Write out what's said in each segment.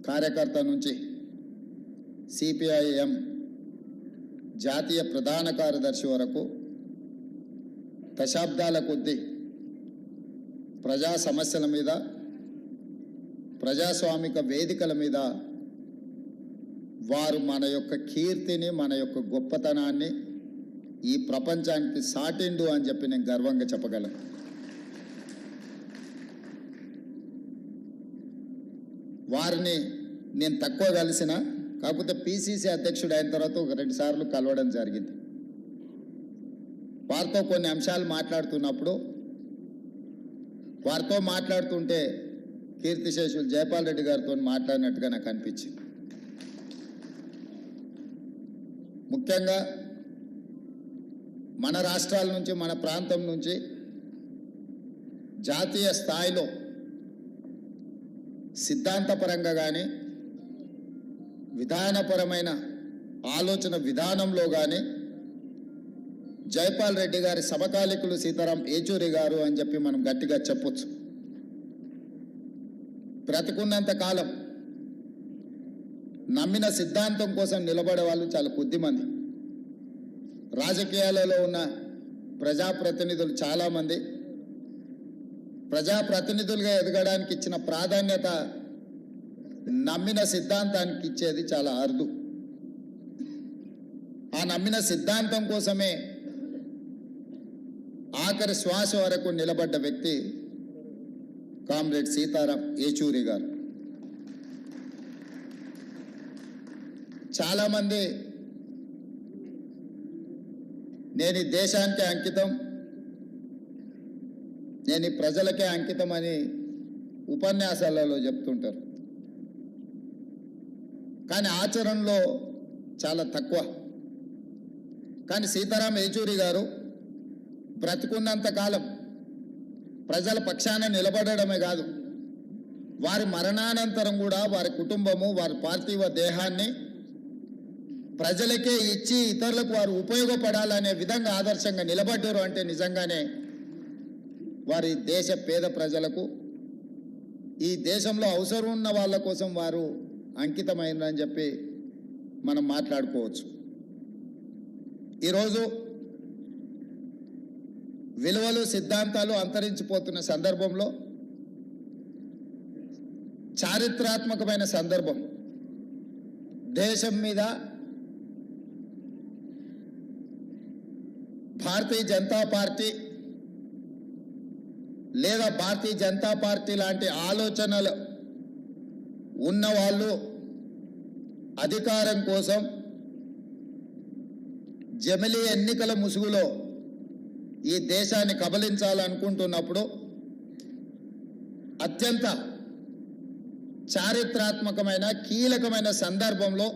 కార్యకర్త నుంచి సిపిఐఎం జాతీయ ప్రధాన కార్యదర్శి వరకు దశాబ్దాల కొద్దీ ప్రజా సమస్యల మీద, ప్రజాస్వామిక వేదికల మీద వారు మన యొక్క కీర్తిని, మన యొక్క గొప్పతనాన్ని ఈ ప్రపంచానికి సాటిండు అని చెప్పి నేను గర్వంగా చెప్పగలను. వారిని నేను తక్కువ కలిసిన, కాకపోతే పిసిసి అధ్యక్షుడు అయిన తర్వాత ఒక 2 సార్లు కలవడం జరిగింది. వారితో కొన్ని అంశాలు మాట్లాడుతున్నప్పుడు, వారితో మాట్లాడుతుంటే కీర్తిశేషులు జయపాల్ రెడ్డి గారితో మాట్లాడినట్టుగా నాకు అనిపించింది. ముఖ్యంగా మన రాష్ట్రాల నుంచి, మన ప్రాంతం నుంచి జాతీయ స్థాయిలో సిద్ధాంతపరంగా కానీ, విధానపరమైన ఆలోచన విధానంలో కానీ జయపాల్ రెడ్డి గారి సమకాలికులు సీతారాం ఏచూరి గారు అని చెప్పి మనం గట్టిగా చెప్పొచ్చు. బ్రతికున్నంత కాలం నమ్మిన సిద్ధాంతం కోసం నిలబడే వాళ్ళు చాలా కొద్దిమంది. రాజకీయాలలో ఉన్న ప్రజాప్రతినిధులు చాలామంది ప్రజాప్రతినిధులుగా ఎదగడానికి ఇచ్చిన ప్రాధాన్యత నమ్మిన సిద్ధాంతానికి ఇచ్చేది చాలా అరుదు. ఆ నమ్మిన సిద్ధాంతం కోసమే ఆఖరి శ్వాస వరకు నిలబడ్డ వ్యక్తి కామ్రేడ్ సీతారాం ఏచూరి గారు. చాలామంది నేను ఈ దేశానికి అంకితం, నేను ఈ ప్రజలకే అంకితం అని ఉపన్యాసాలలో చెప్తుంటారు. కానీ ఆచరణలో చాలా తక్కువ. కానీ సీతారాం ఏచూరి గారు బ్రతికున్నంత కాలం ప్రజల పక్షాన నిలబడడమే కాదు, వారి మరణానంతరం కూడా వారి కుటుంబము, వారి పార్థివ దేహాన్ని ప్రజలకే ఇచ్చి ఇతరులకు వారు ఉపయోగపడాలనే విధంగా ఆదర్శంగా నిలబడ్డారు. అంటే నిజంగానే వారి దేశ పేద ప్రజలకు, ఈ దేశంలో అవసరం ఉన్న వాళ్ళ కోసం వారు అంకితమైందని చెప్పి మనం మాట్లాడుకోవచ్చు. ఈరోజు విలువలు, సిద్ధాంతాలు అంతరించిపోతున్న సందర్భంలో, చారిత్రాత్మకమైన సందర్భం, దేశం మీద భారతీయ జనతా పార్టీ లేదా భారతీయ జనతా పార్టీ లాంటి ఆలోచనలు ఉన్నవాళ్ళు అధికారం కోసం జమిలీ ఎన్నికల ముసుగులో ఈ దేశాన్ని కబలించాలనుకుంటున్నప్పుడు అత్యంత చారిత్రాత్మకమైన కీలకమైన సందర్భంలో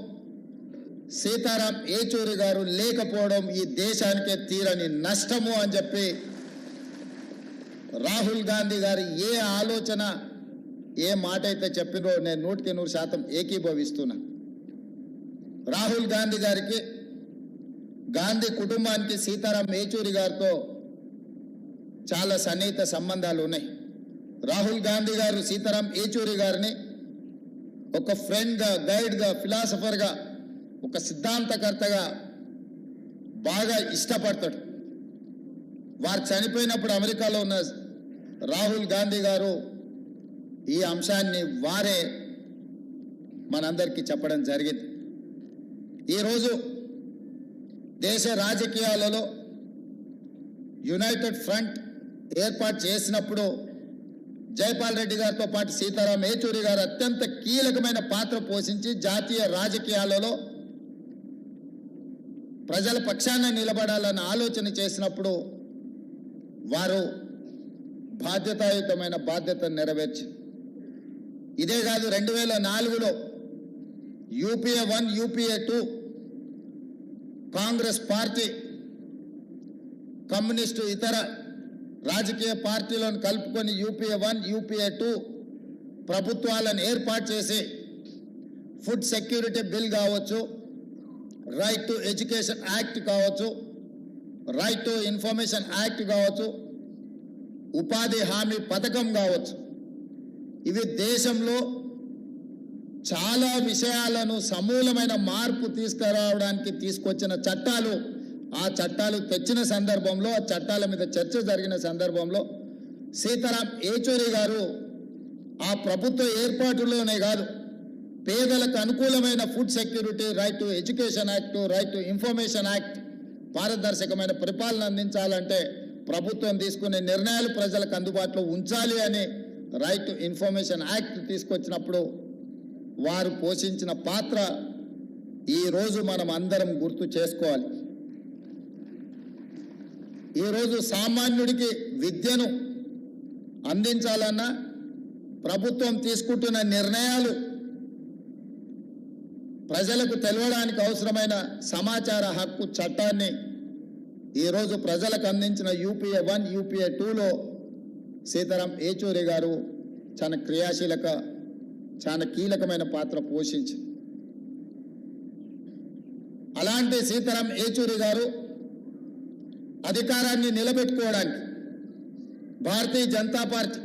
సీతారాం ఏచూరి గారు లేకపోవడం ఈ దేశానికే తీరని నష్టము అని చెప్పి రాహుల్ గాంధీ గారు ఏ ఆలోచన, ఏ మాట అయితే చెప్పినో నేను 100% ఏకీభవిస్తున్నా. రాహుల్ గాంధీ గారికి, గాంధీ కుటుంబానికి సీతారాం ఏచూరి గారితో చాలా సన్నిహిత సంబంధాలు ఉన్నాయి. రాహుల్ గాంధీ గారు సీతారాం ఏచూరి గారిని ఒక ఫ్రెండ్గా, గైడ్గా, ఫిలాసఫర్గా, ఒక సిద్ధాంతకర్తగా బాగా ఇష్టపడతాడు. వారు చనిపోయినప్పుడు అమెరికాలో ఉన్న రాహుల్ గాంధీ గారు ఈ అంశాన్ని వారే మనందరికీ చెప్పడం జరిగింది. ఈరోజు దేశ రాజకీయాలలో యునైటెడ్ ఫ్రంట్ ఏర్పాటు చేసినప్పుడు జయపాల్ రెడ్డి గారితో పాటు సీతారాం ఏచూరి గారు అత్యంత కీలకమైన పాత్ర పోషించి జాతీయ రాజకీయాలలో ప్రజల పక్షాన నిలబడాలన్న ఆలోచన చేసినప్పుడు వారు బాధ్యతాయుతమైన బాధ్యతను నెరవేర్చి, ఇదే కాదు 2004లో UPA 1, UPA 2 Congress party, communist, ఇతర రాజకీయ పార్టీలను కలుపుకొని యూపీఏ 1, యూపీఏ 2 ప్రభుత్వాలను ఏర్పాటు చేసి ఫుడ్ సెక్యూరిటీ బిల్ కావచ్చు, రైట్ టు ఎడ్యుకేషన్ యాక్ట్ కావచ్చు, రైట్ టు ఇన్ఫర్మేషన్ యాక్ట్ కావచ్చు, ఉపాధి హామీ పథకం కావచ్చు, ఇవి దేశంలో చాలా విషయాలను సమూలమైన మార్పు తీసుకురావడానికి తీసుకొచ్చిన చట్టాలు, ఆ చట్టాలు తెచ్చిన సందర్భంలో, ఆ చట్టాల మీద చర్చ జరిగిన సందర్భంలో సీతారాం ఏచూరి గారు ఆ ప్రభుత్వ ఏర్పాటులోనే కాదు, పేదలకు అనుకూలమైన food security, right to education act, right to information act, పారదర్శకమైన పరిపాలన అందించాలంటే ప్రభుత్వం తీసుకునే నిర్ణయాలు ప్రజలకు అందుబాటులో ఉంచాలి అని రైట్ టు ఇన్ఫర్మేషన్ యాక్ట్ తీసుకొచ్చినప్పుడు వారు పోషించిన పాత్ర ఈరోజు మనం అందరం గుర్తు చేసుకోవాలి. ఈరోజు సామాన్యుడికి విద్యను అందించాలన్నా ప్రభుత్వం తీసుకుంటున్న నిర్ణయాలు ప్రజలకు తెలవడానికి అవసరమైన సమాచార హక్కు చట్టాన్ని ఈరోజు ప్రజలకు అందించిన యూపీఏ 1, యూపీఏ 2లో సీతారాం ఏచూరి గారు చాలా కీలకమైన పాత్ర పోషించింది. అలాంటి సీతారాం ఏచూరి గారు అధికారాన్ని నిలబెట్టుకోవడానికి భారతీయ జనతా పార్టీ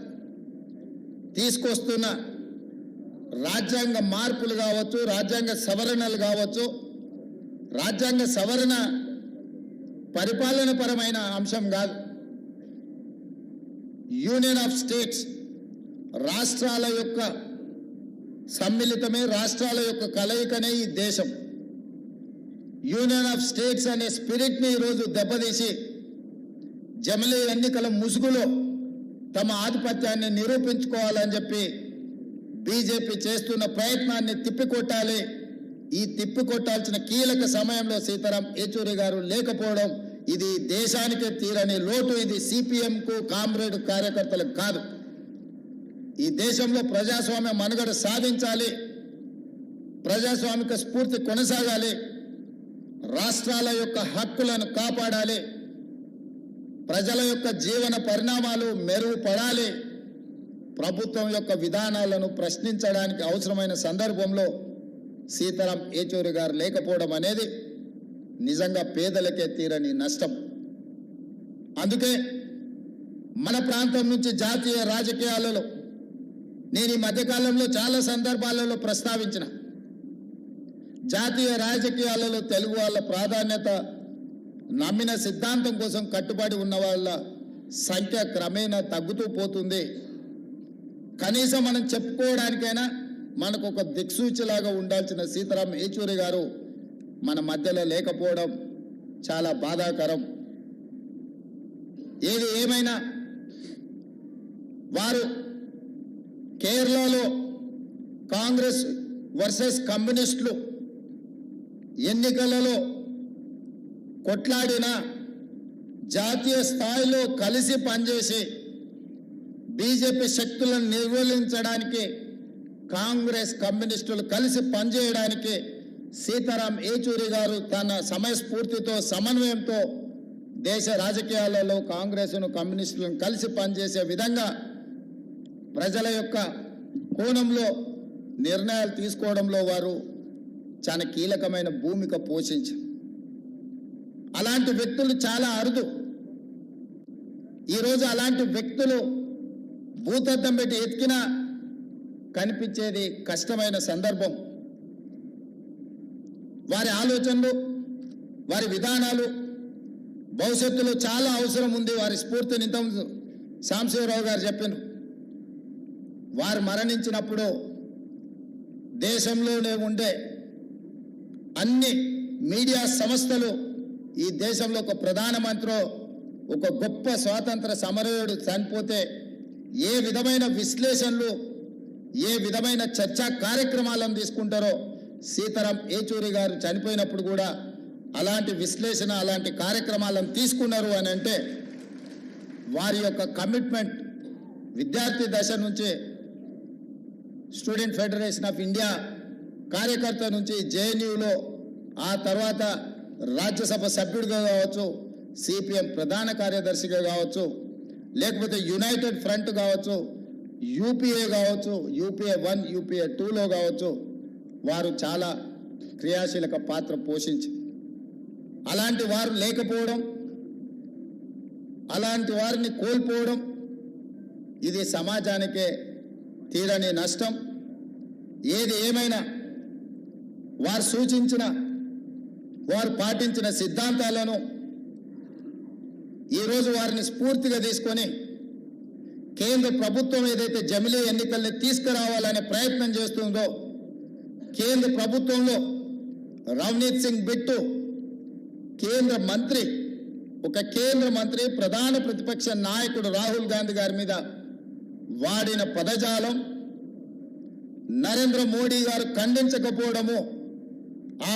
తీసుకొస్తున్న రాజ్యాంగ మార్పులు కావచ్చు, రాజ్యాంగ సవరణలు కావచ్చు, రాజ్యాంగ సవరణ పరిపాలన పరమైన అంశం కాదు. యూనియన్ ఆఫ్ స్టేట్స్, రాష్ట్రాల యొక్క సమ్మిళితమే, రాష్ట్రాల యొక్క కలయికనే ఈ దేశం. యూనియన్ ఆఫ్ స్టేట్స్ అనే స్పిరిట్ని ఈరోజు దెబ్బతీసి జమిలీ ఎన్నికల ముసుగులో తమ ఆధిపత్యాన్ని నిరూపించుకోవాలని చెప్పి బీజేపీ చేస్తున్న ప్రయత్నాన్ని తిప్పికొట్టాలి. ఈ తిప్పికొట్టాల్సిన కీలక సమయంలో సీతారాం ఏచూరి గారు లేకపోవడం ఇది దేశానికే తీరని లోటు. ఇది సిపిఎంకు, కామ్రేడ్ కార్యకర్తలకు కాదు. ఈ దేశంలో ప్రజాస్వామ్య మనుగడ సాధించాలి, ప్రజాస్వామిక స్ఫూర్తి కొనసాగాలి, రాష్ట్రాల యొక్క హక్కులను కాపాడాలి, ప్రజల యొక్క జీవన పరిణామాలు మెరుగుపడాలి, ప్రభుత్వం యొక్క విధానాలను ప్రశ్నించడానికి అవసరమైన సందర్భంలో సీతారాం ఏచూరి గారు లేకపోవడం అనేది నిజంగా పేదలకే తీరని నష్టం. అందుకే మన ప్రాంతం నుంచి జాతీయ రాజకీయాలలో నేను ఈ మధ్యకాలంలో చాలా సందర్భాలలో ప్రస్తావించిన, జాతీయ రాజకీయాలలో తెలుగు వాళ్ళ ప్రాధాన్యత, నమ్మిన సిద్ధాంతం కోసం కట్టుబడి ఉన్న వాళ్ళ సంఖ్య క్రమేణా తగ్గుతూ పోతుంది. కనీసం మనం చెప్పుకోవడానికైనా మనకు ఒక దిక్సూచిలాగా ఉండాల్సిన సీతారాం ఏచూరి గారు మన మధ్యలో లేకపోవడం చాలా బాధాకరం. ఏది ఏమైనా వారు కేరళలో కాంగ్రెస్ వర్సెస్ కమ్యూనిస్టులు ఎన్నికలలో కొట్లాడిన, జాతీయ స్థాయిలో కలిసి పనిచేసి బీజేపీ శక్తులను నిర్మూలించడానికి కాంగ్రెస్ కమ్యూనిస్టులు కలిసి పనిచేయడానికి సీతారాం ఏచూరి గారు తన సమయస్ఫూర్తితో, సమన్వయంతో దేశ రాజకీయాలలో కాంగ్రెస్ను, కమ్యూనిస్టులను కలిసి పనిచేసే విధంగా ప్రజల యొక్క కోణంలో నిర్ణయాలు తీసుకోవడంలో వారు చాలా కీలకమైన భూమిక పోషించారు. అలాంటి వ్యక్తులు చాలా అరుదు. ఈరోజు అలాంటి వ్యక్తులు భూతద్దం పెట్టి ఎతికినా కనిపించేది కష్టమైన సందర్భం. వారి ఆలోచనలు, వారి విధానాలు భవిష్యత్తులో చాలా అవసరం ఉంది. వారి స్ఫూర్తిని ఇంత సాంబశివరావు గారు చెప్పారు. వారు మరణించినప్పుడు దేశంలోనే ఉండే అన్ని మీడియా సంస్థలు ఈ దేశంలో ఒక ప్రధానమంత్రి, ఒక గొప్ప స్వాతంత్ర సమరయోధుడు చనిపోతే ఏ విధమైన విశ్లేషణలు, ఏ విధమైన చర్చా కార్యక్రమాలను తీసుకుంటారో సీతారాం ఏచూరి గారు చనిపోయినప్పుడు కూడా అలాంటి విశ్లేషణ, అలాంటి కార్యక్రమాలను తీసుకున్నారు అని అంటే వారి యొక్క కమిట్మెంట్ విద్యార్థి దశ నుంచి స్టూడెంట్ ఫెడరేషన్ ఆఫ్ ఇండియా కార్యకర్త నుంచి జేఎన్యూలో, ఆ తర్వాత రాజ్యసభ సభ్యుడిగా కావచ్చు, సిపిఎం ప్రధాన కార్యదర్శిగా కావచ్చు, లేకపోతే యునైటెడ్ ఫ్రంట్ కావచ్చు, యూపీఏ కావచ్చు, యూపీఏ 1, యూపీఏ 2లో కావచ్చు, వారు చాలా క్రియాశీలక పాత్ర పోషించి, అలాంటి వారు లేకపోవడం, అలాంటి వారిని కోల్పోవడం ఇది సమాజానికే తీరని నష్టం. ఏది ఏమైనా వారు సూచించిన వారు పాటించిన సిద్ధాంతాలను ఈరోజు వారిని స్ఫూర్తిగా తీసుకొని కేంద్ర ప్రభుత్వం ఏదైతే జమిలీ ఎన్నికల్ని తీసుకురావాలనే ప్రయత్నం చేస్తుందో కేంద్ర ప్రభుత్వంలో రవనీత్ సింగ్ బిట్టు కేంద్ర మంత్రి ప్రధాన ప్రతిపక్ష నాయకుడు రాహుల్ గాంధీ గారి మీద వాడిన పదజాలం నరేంద్ర మోడీ గారు ఖండించకపోవడము ఆ